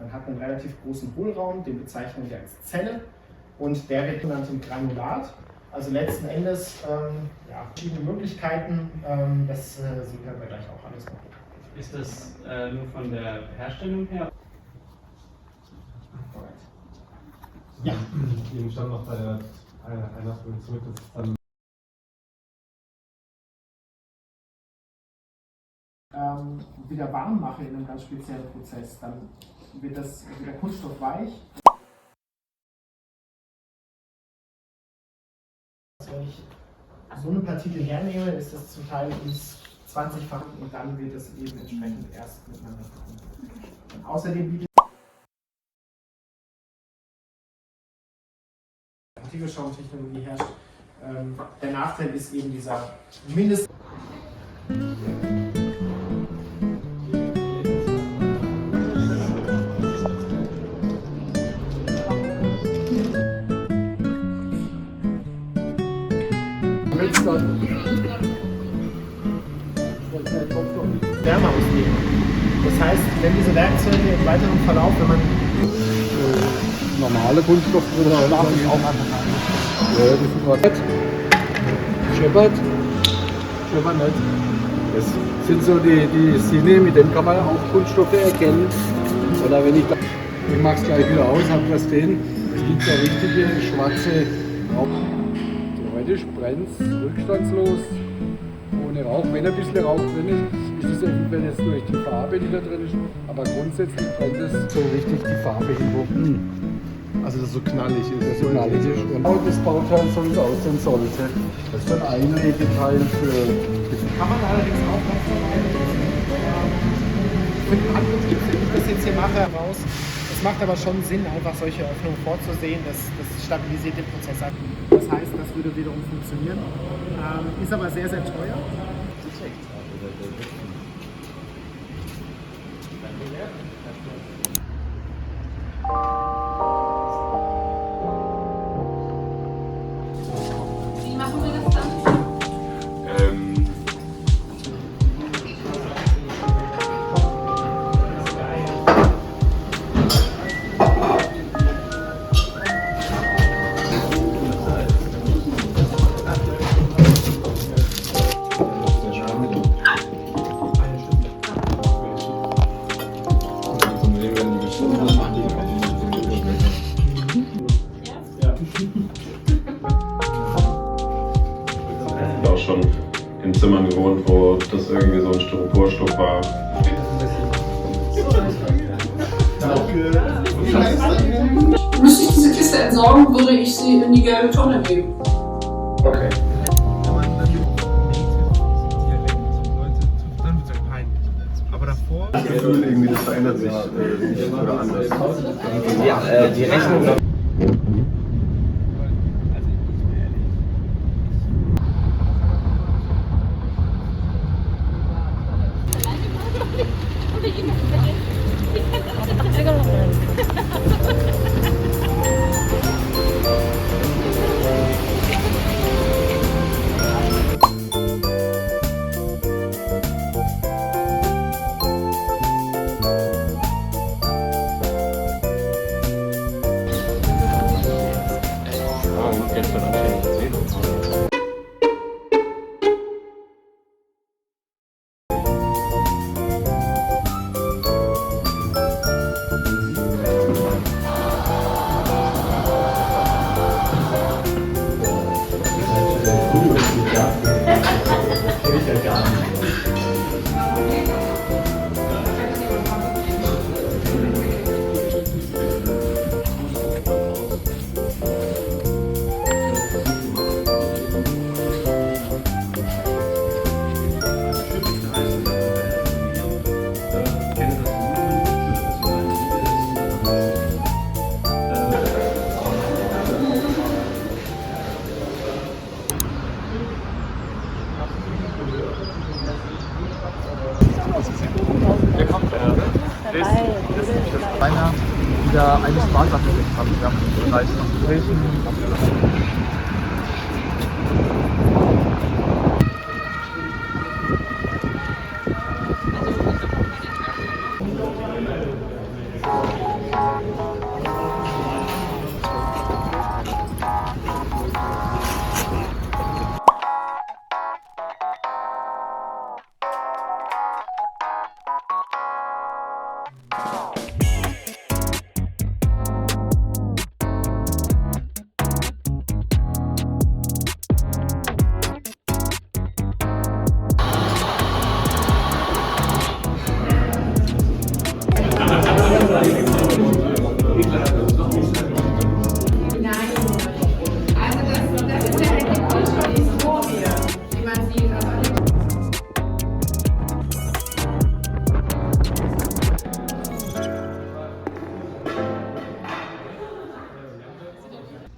Man hat einen relativ großen Hohlraum, den bezeichnen wir als Zelle, und der wird genannt im Granulat. Also letzten Endes verschiedene Möglichkeiten, das sehen wir gleich auch alles noch. Ist das nur von der Herstellung her? Ja. Eben stand noch bei der Einheitsbildung zurück, dass es dann wieder warm mache in einem ganz speziellen Prozess, dann wird der Kunststoff weich. Wenn ich so eine Partikel hernehme, ist das zum Teil ins 20-fache und dann wird es eben entsprechend erst miteinander verbunden. Außerdem bietet Partikelschraubentechnologie herrscht. Der Nachteil ist eben dieser Mindest. Wärme auslegen. Das heißt, wenn diese Werkzeuge im weiteren Verlauf, wenn man normale Kunststoff drin haben, darf ich auch einfach ja, das ist was. Scheppert nicht. Das sind so die Sinne, mit denen kann man auch Kunststoffe erkennen. Oder wenn ich mache es gleich wieder aus, habe das den. Es gibt ja richtige schwarze Rauch. Theoretisch brennt es rückstandslos, ohne Rauch. Wenn ein bisschen Rauch drin ist, ist es eventuell jetzt durch die Farbe, die da drin ist. Aber grundsätzlich brennt es so richtig die Farbe hin. Also das so knallig ist. Das so knallig ist. Und das Bauteil so wie es aussehen sollte. Das ist ein Einlegeteil für. Kann man allerdings auch noch für den Handbetrieb, wenn ich das jetzt hier mache, raus. Es macht aber schon Sinn, einfach solche Öffnungen vorzusehen. Das stabilisiert den Prozess. Das heißt, das würde wiederum funktionieren. Ist aber sehr, sehr teuer. Wie machen wir das dann? Auch schon in Zimmern gewohnt, wo das irgendwie so ein Styroporstoff war. Müsste ich diese Kiste entsorgen, würde ich sie in die gelbe Tonne geben. Okay. Aber davor. Das Gefühl, irgendwie, das verändert sich nicht oder anders. Ja, die Rechnung. Beinahe wieder eine Sparsache entdeckt haben. Wir haben bereits nach Gesprächen abgeschlossen.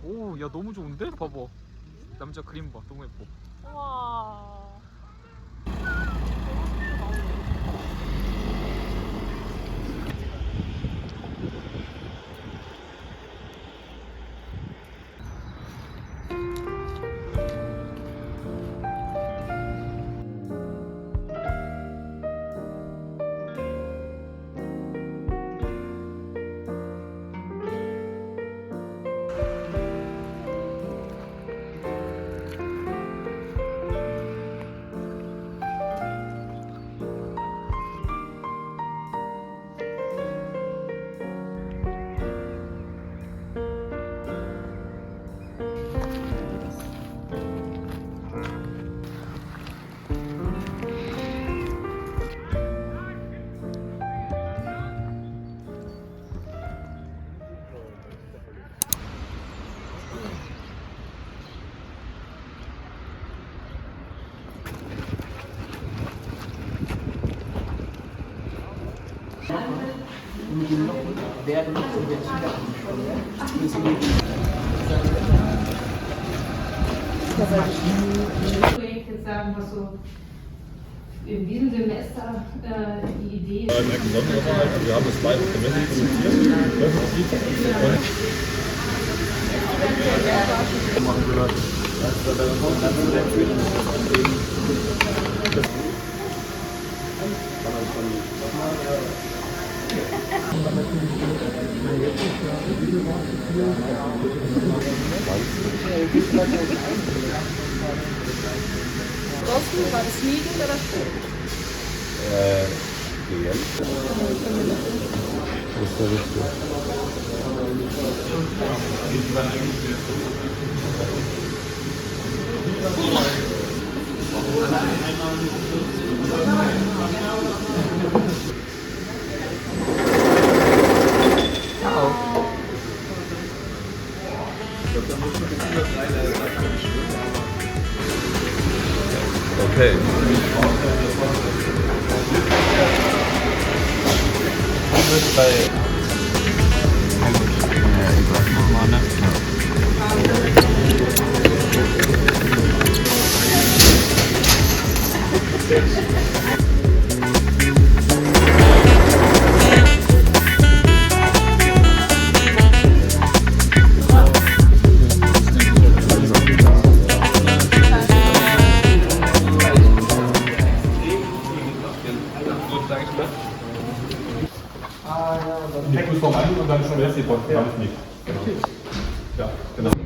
오, 야 너무 좋은데? 봐봐. 남자 그림 봐. 너무 예뻐. 와. Projekt jetzt sagen, was so in diesem Semester die Idee ist. Wir haben das beide Draußen war das Liegen oder Stehen? Okay. Die Prüfung an und dann schon jetzt die Programm nicht. Ja, genau.